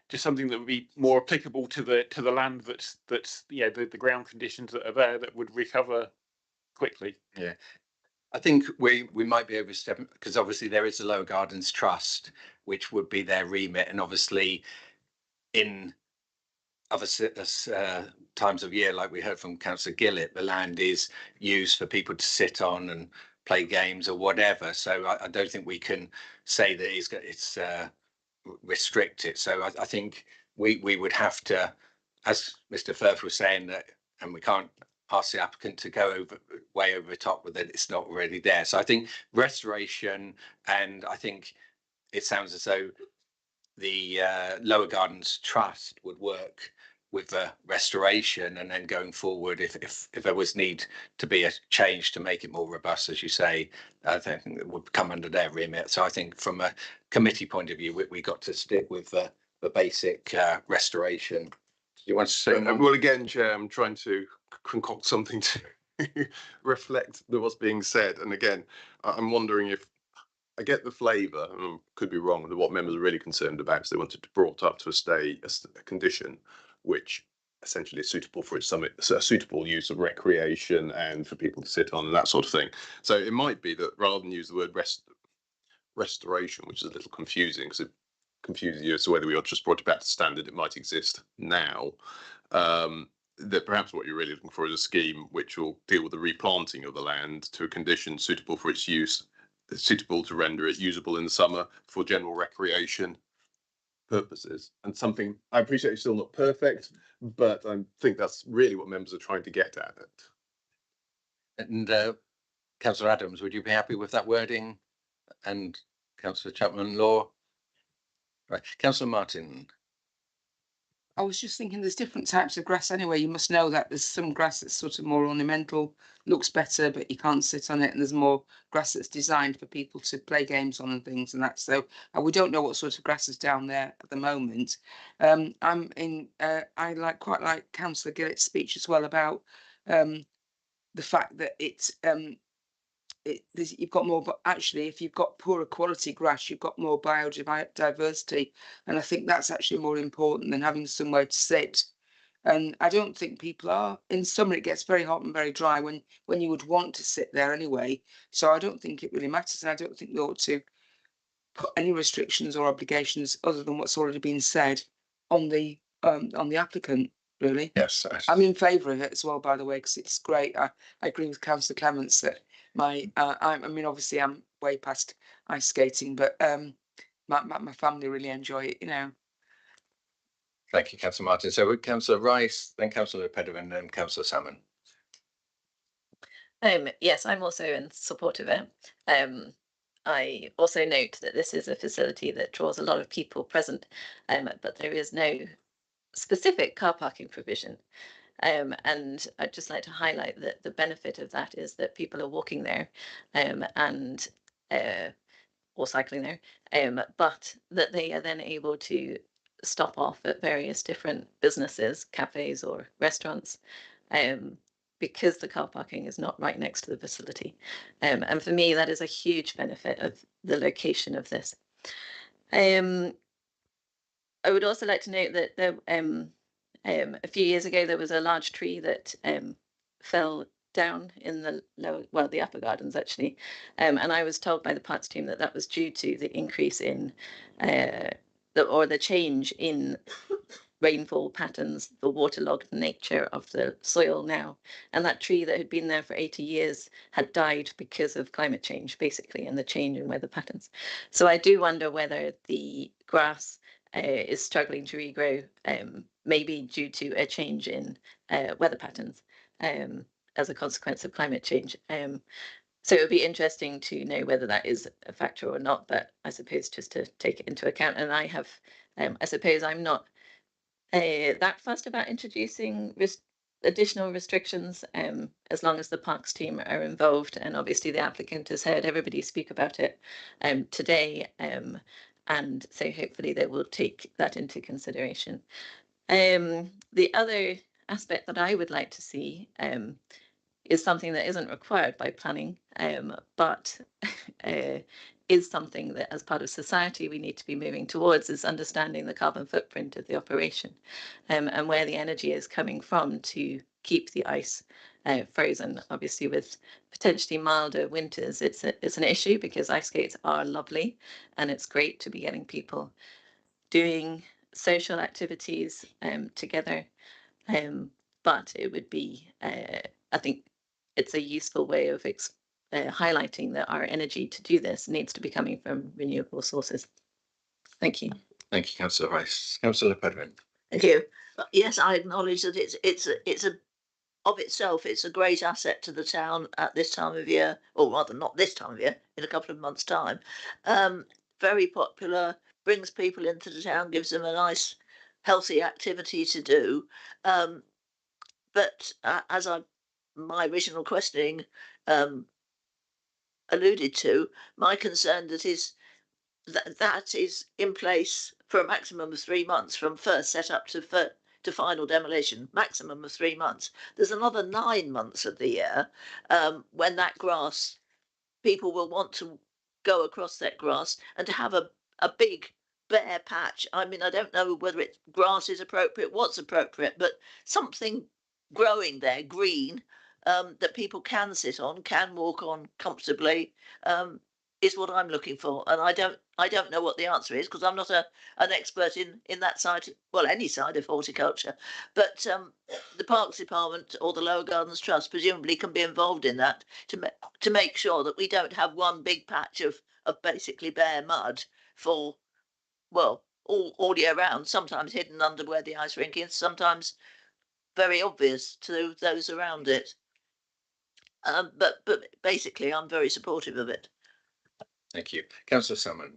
Just something that would be more applicable to the land that's the ground conditions that are there that would recover quickly. Yeah, I think we might be overstepping, because obviously there is the Lower Gardens Trust, which would be their remit, and obviously in other times of year, like we heard from Councillor Gillett, the land is used for people to sit on and play games or whatever. So I don't think we can say that it's restrict it. So I think we would have to, as Mr. Firth was saying, that, and we can't ask the applicant to go way over the top with it. It's not already there. So I think restoration, and I think it sounds as though the Lower Gardens Trust would work with the restoration, and then going forward, if there was need to be a change to make it more robust, as you say, I think it would come under their remit. So I think from a committee point of view, we got to stick with the basic restoration. Do you want to say more? Well, again, Chair, I'm trying to concoct something to reflect what's being said. And again, I'm wondering if I get the flavour, and could be wrong, that what members are really concerned about is they wanted to brought up to a condition which essentially is suitable for its summit, a suitable use of recreation and for people to sit on and that sort of thing. So it might be that rather than use the word restoration, which is a little confusing because it confuses you as to whether we are just brought it back to standard, it might exist now. That perhaps what you're really looking for is a scheme which will deal with the replanting of the land to a condition suitable for its use, suitable to render it usable in the summer for general recreation purposes. And something, I appreciate it's still not perfect, but I think that's really what members are trying to get at it. And Councillor Adams, would you be happy with that wording? And Councillor Chapman-Law? Right, Councillor Martin. I was just thinking there's different types of grass anyway. You must know that there's some grass that's sort of more ornamental, looks better, but you can't sit on it. And there's more grass that's designed for people to play games on and things and that. So we don't know what sort of grass is down there at the moment. I quite like Councillor Gillett's speech as well about the fact that you've got more, but actually if you've got poorer quality grass, you've got more biodiversity, and I think that's actually more important than having somewhere to sit. And I don't think people are. In summer it gets very hot and very dry when you would want to sit there anyway, so I don't think it really matters, and I don't think we ought to put any restrictions or obligations other than what's already been said on the applicant. Really, yes, I'm in favour of it as well, by the way, because it's great. I agree with Councillor Clements that I mean, obviously I'm way past ice skating, but my family really enjoy it, you know. Thank you, Councillor Martin. So with Councillor Rice, then Councillor Pedder, and then Councillor Salmon. Yes, I'm also in support of it. I also note that this is a facility that draws a lot of people present, but there is no specific car parking provision. And I'd just like to highlight that the benefit of that is that people are walking there and or cycling there, but that they are then able to stop off at various different businesses, cafes or restaurants, because the car parking is not right next to the facility. And for me, that is a huge benefit of the location of this. I would also like to note that there, a few years ago, there was a large tree that fell down in the upper gardens actually, and I was told by the parks team that was due to the increase in the change in rainfall patterns, the waterlogged nature of the soil now, and that tree that had been there for 80 years had died because of climate change, basically, and the change in weather patterns. So I do wonder whether the grass is struggling to regrow, maybe due to a change in weather patterns as a consequence of climate change. So it would be interesting to know whether that is a factor or not, but I suppose just to take it into account. And I have, I suppose I'm not that fussed about introducing additional restrictions, as long as the parks team are involved, and obviously the applicant has heard everybody speak about it today, and so hopefully they will take that into consideration. The other aspect that I would like to see is something that isn't required by planning, but is something that as part of society we need to be moving towards, is understanding the carbon footprint of the operation, and where the energy is coming from to keep the ice frozen. Obviously with potentially milder winters, it's an issue because ice skates are lovely and it's great to be getting people doing social activities together, but it would be, I think it's a useful way of highlighting that our energy to do this needs to be coming from renewable sources. Thank you. Thank you, Councillor Rice. Councillor Pedder. Thank you. Yes, I acknowledge that it's of itself, it's a great asset to the town at this time of year, or rather not this time of year, in a couple of months' time. Very popular, brings people into the town, gives them a nice healthy activity to do. But as my original questioning alluded to, my concern that is in place for a maximum of 3 months from first set up to final demolition, maximum of 3 months. There's another 9 months of the year when that grass, people will want to go across that grass and to have a big bare patch. I mean, I don't know whether it's grass is appropriate, what's appropriate, but something growing there, green, that people can sit on, can walk on comfortably, is what I'm looking for. And I don't know what the answer is because I'm not an expert in that side, well, any side of horticulture. But the Parks Department or the Lower Gardens Trust presumably can be involved in that to make sure that we don't have one big patch of basically bare mud for, well, all year round, sometimes hidden under where the ice rink is, sometimes very obvious to those around it. But basically, I'm very supportive of it. Thank you. Councillor Salmon.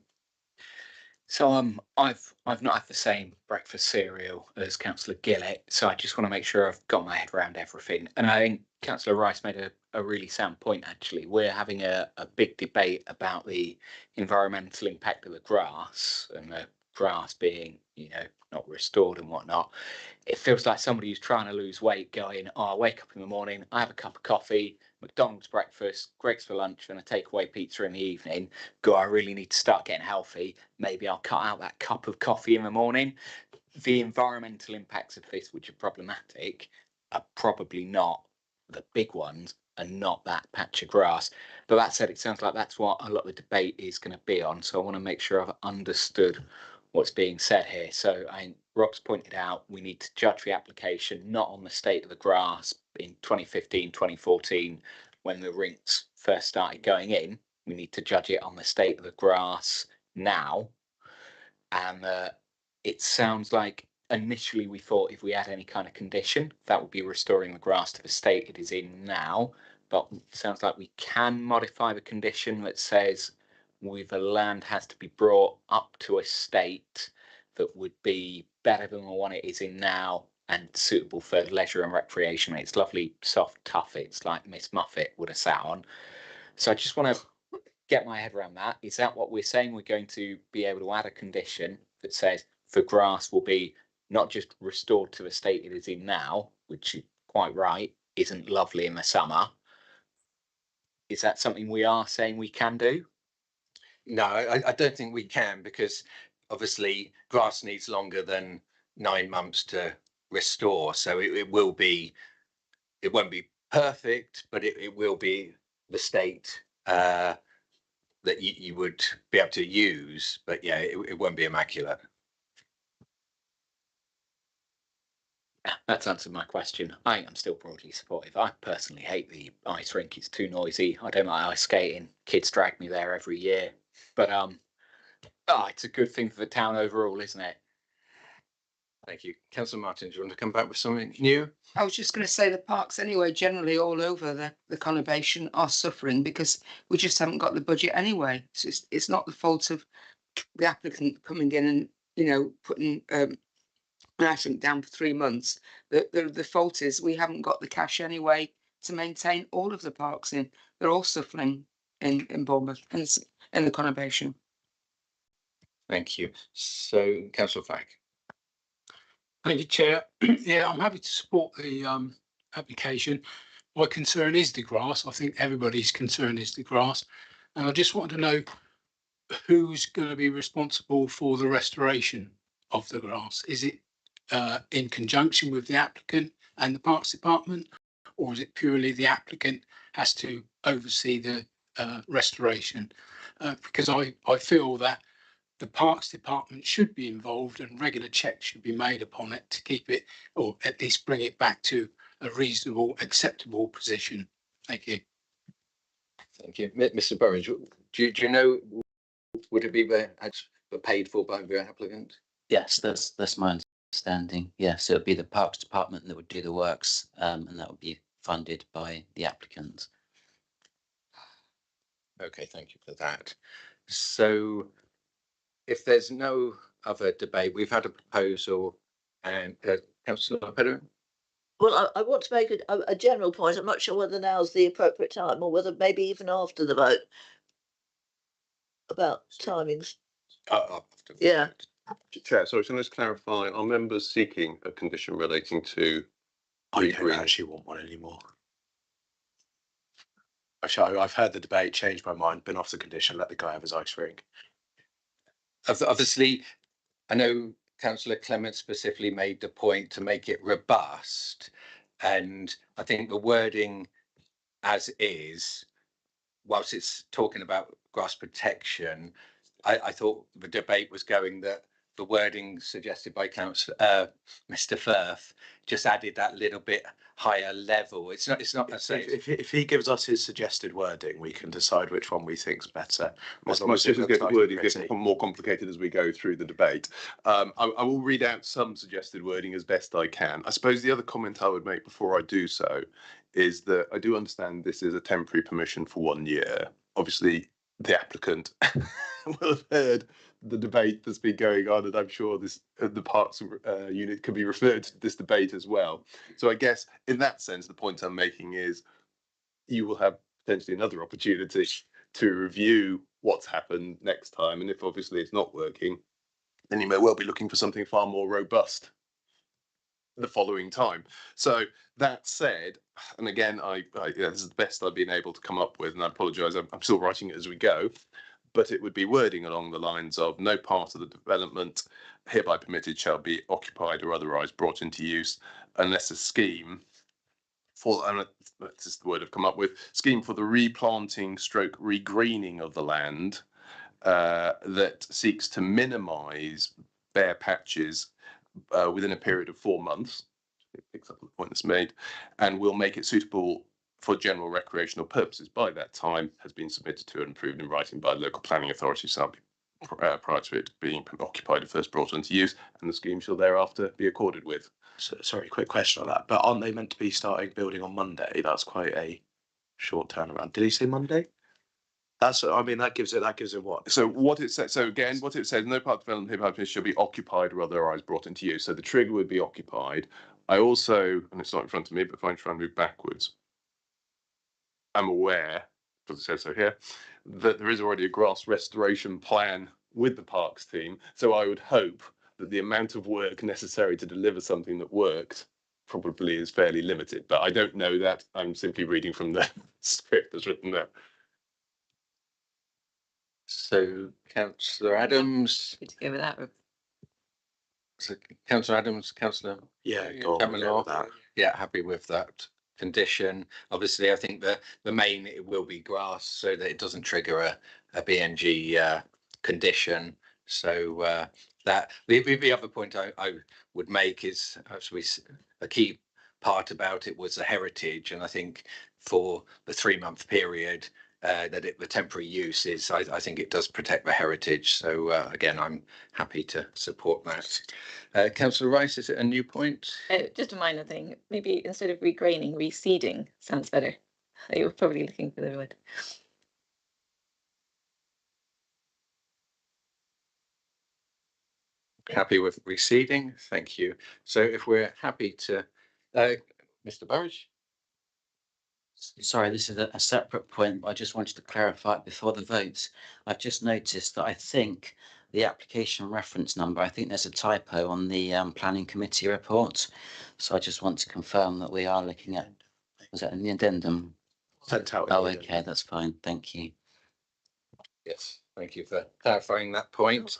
So I've not had the same breakfast cereal as Councillor Gillett, so I just want to make sure I've got my head around everything. And I think Councillor Rice made a really sound point. Actually, we're having a big debate about the environmental impact of the grass and the grass being, not restored and whatnot. It feels like somebody who's trying to lose weight going, oh, I wake up in the morning, I have a cup of coffee, McDonald's breakfast, Greg's for lunch, and a takeaway pizza in the evening. Go, I really need to start getting healthy. Maybe I'll cut out that cup of coffee in the morning. The environmental impacts of this, which are problematic, are probably not the big ones and not that patch of grass. But that said, it sounds like that's what a lot of the debate is going to be on. So I want to make sure I've understood what's being said here. So Rob's pointed out we need to judge the application not on the state of the grass in 2015, 2014, when the rinks first started going in. We need to judge it on the state of the grass now. And it sounds like initially we thought if we had any kind of condition, that would be restoring the grass to the state it is in now. But it sounds like we can modify the condition that says the land has to be brought up to a state that would be better than the one it is in now and suitable for leisure and recreation. It's lovely, soft tuffets like Miss Muffet would have sat on. So I just want to get my head around that. Is that what we're saying? We're going to be able to add a condition that says the grass will be not just restored to the state it is in now, which is quite right, isn't lovely in the summer. Is that something we are saying we can do? No, I don't think we can, because obviously grass needs longer than 9 months to restore. So it won't be perfect, but it will be the state that you would be able to use. But yeah, it won't be immaculate. That's answered my question. I am still broadly supportive. I personally hate the ice rink. It's too noisy. I don't like ice skating. Kids drag me there every year. But it's a good thing for the town overall, isn't it? Thank you. Councillor Martin, do you want to come back with something new? I was just going to say the parks anyway, generally all over the conurbation are suffering because we just haven't got the budget anyway. So it's not the fault of the applicant coming in and, putting an ice rink down for 3 months. The fault is we haven't got the cash anyway to maintain all of the parks in. They're all suffering in Bournemouth and in the conurbation. Thank you. So, Councillor Flack. Thank you, Chair. Yeah, I'm happy to support the application. My concern is the grass. I think everybody's concern is the grass. And I just want to know who's going to be responsible for the restoration of the grass. Is it in conjunction with the applicant and the Parks Department, or is it purely the applicant has to oversee the restoration? Because I feel that the Parks Department should be involved and regular checks should be made upon it to keep it, or at least bring it back to a reasonable, acceptable position. Thank you. Thank you. Mr. Burridge, do you know, would it be paid for by the applicant? Yes, that's my understanding. Yes, it would be the Parks Department that would do the works, and that would be funded by the applicant. Okay, thank you for that. So if there's no other debate, we've had a proposal And Councillor Pedder? Well, I want to make a general point. I'm not sure whether now's the appropriate time or whether maybe even after the vote about timings. Yeah. Chair, sorry, so let's clarify, are members seeking a condition relating to? I don't actually want one anymore. Actually, I've heard the debate, changed my mind, been off the condition, let the guy have his ice rink. Obviously, I know Councillor Clement specifically made the point to make it robust, and I think the wording as is, whilst it's talking about grass protection, I thought the debate was going that the wording suggested by Mr. Firth just added that little bit higher level. It's not. If he gives us his suggested wording, we can decide which one we think's better. My suggestion is that wording gets more complicated as we go through the debate. I will read out some suggested wording as best I can. I suppose the other comment I would make before I do so is that I do understand this is a temporary permission for 1 year. Obviously, the applicant will have heard the debate that's been going on, and I'm sure this the Parks unit can be referred to this debate as well. So I guess in that sense, the point I'm making is you will have potentially another opportunity to review what's happened next time, and if obviously it's not working, then you may well be looking for something far more robust the following time. So that said, and again, this is the best I've been able to come up with, and I apologise, I'm still writing it as we go, but it would be wording along the lines of no part of the development hereby permitted shall be occupied or otherwise brought into use unless a scheme for, and this is the word I've come up with, scheme for the replanting stroke regreening of the land that seeks to minimise bare patches within a period of 4 months. It picks up the point that's made, and will make it suitable for general recreational purposes by that time, has been submitted to and approved in writing by the local planning authority prior to it being occupied and first brought into use, and the scheme shall thereafter be accorded with. So, sorry, quick question on that. But aren't they meant to be starting building on Monday? That's quite a short turnaround. Did he say Monday? That's, I mean, that gives it what? So what it says, so again, what it says, no part of development hereby shall be occupied or otherwise brought into use. So the trigger would be occupied. I also, and it's not in front of me, but if I try and move backwards, I'm aware, because it says so here, that there is already a grass restoration plan with the parks team. So I would hope that the amount of work necessary to deliver something that worked probably is fairly limited, but I don't know that. I'm simply reading from the script that's written there. So, Councillor Adams. Good to go with that. So, Councillor Adams, Councillor. Yeah, go on with that. Yeah, happy with that condition. Obviously, I think that the main it will be grass, so that it doesn't trigger a BNG condition. So that the other point I would make is actually a key part about it was the heritage, and I think for the 3-month period. The temporary use is, I think it does protect the heritage. So again, I'm happy to support that. Councillor Rice, is it a new point? Just a minor thing. Maybe instead of regraining, reseeding sounds better. You were probably looking for the word. Happy with reseeding. Thank you. So if we're happy to, Mr. Burridge. Sorry, this is a separate point, but I just wanted to clarify it before the votes. I've just noticed that I think the application reference number, I think there's a typo on the planning committee report. So I just want to confirm that we are looking at, was that in the addendum? Sent out. Oh, okay, that's fine. Thank you. Yes, thank you for clarifying that point.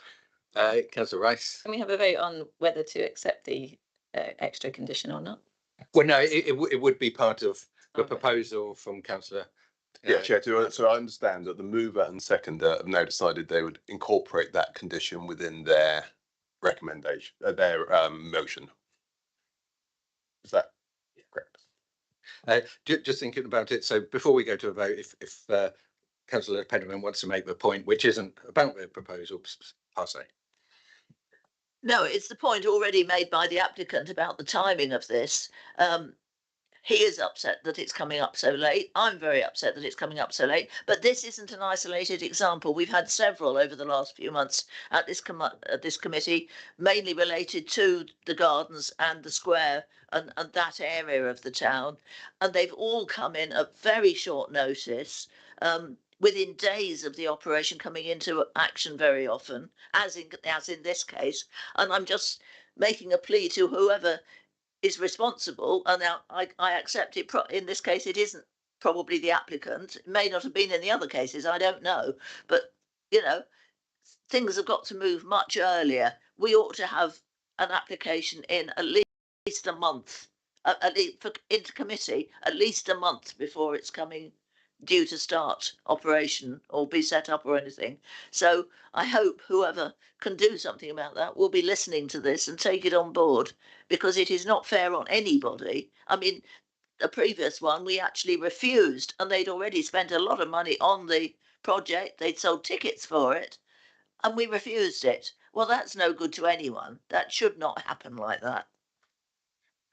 Councillor Rice. Can we have a vote on whether to accept the extra condition or not? Well, no, it would be part of the proposal from Councillor. Yeah, Chair, so I understand that the mover and seconder have now decided they would incorporate that condition within their recommendation, their motion. Is that correct? Just thinking about it, so before we go to a vote, if Councillor Pedderman wants to make the point, which isn't about the proposal, passe. No, it's the point already made by the applicant about the timing of this. He is upset that it's coming up so late. I'm very upset that it's coming up so late. But this isn't an isolated example. We've had several over the last few months at this committee, mainly related to the gardens and the square and that area of the town. And they've all come in at very short notice, within days of the operation coming into action very often, as in this case. And I'm just making a plea to whoever is responsible, and now I accept it. In this case, it isn't probably the applicant. It may not have been in the other cases. I don't know, but you know, things have got to move much earlier. We ought to have an application in at least a month, at least for into committee, at least a month before it's coming due to start operation or be set up or anything. So I hope whoever can do something about that will be listening to this and take it on board, because it is not fair on anybody. I mean, the previous one, we actually refused, and they'd already spent a lot of money on the project. They'd sold tickets for it, and we refused it. Well, that's no good to anyone. That should not happen like that.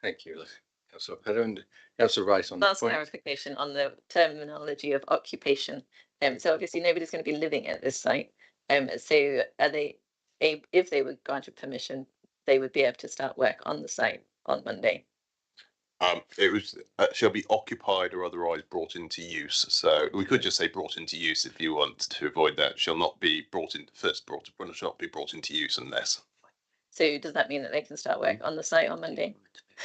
Thank you, Councillor Pedder, and Councillor Rice on that Last point. clarification on the terminology of occupation. So obviously nobody's going to be living at this site. So are they, if they were granted permission, they would be able to start work on the site on Monday? It was shall be occupied or otherwise brought into use. So we could just say brought into use if you want to avoid that. Shall not be brought into shall not be brought into use unless. So does that mean that they can start work on the site on Monday?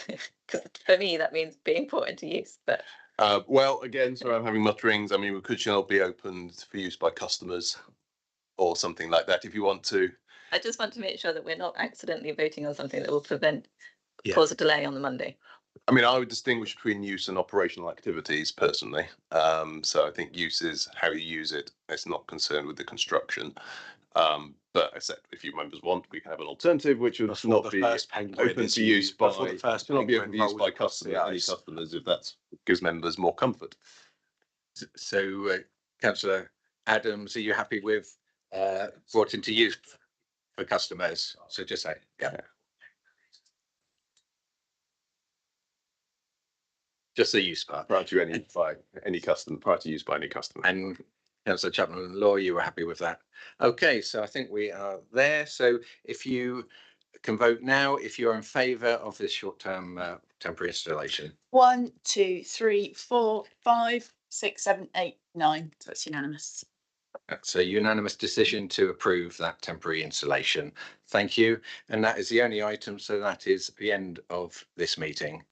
Because for me that means being brought into use. But well, again, so I'm having mutterings. I mean, we could shall be opened for use by customers or something like that if you want to. I just want to make sure that we're not accidentally voting on something that will cause a delay on the Monday. I mean, I would distinguish between use and operational activities personally. So I think use is how you use it. It's not concerned with the construction. But except if you members want, we can have an alternative, which would not be open to use by customers, if that gives members more comfort. So, Councillor Adams, are you happy with brought into use for customers? So just say, yeah. Just the use part. Prior to any customer, prior to use by any customer. And Councillor Chapman Law, you were happy with that. Okay, so I think we are there. So if you can vote now, if you're in favour of this short-term temporary installation. 1, 2, 3, 4, 5, 6, 7, 8, 9. So it's unanimous. That's a unanimous decision to approve that temporary installation. Thank you. And that is the only item. So that is the end of this meeting.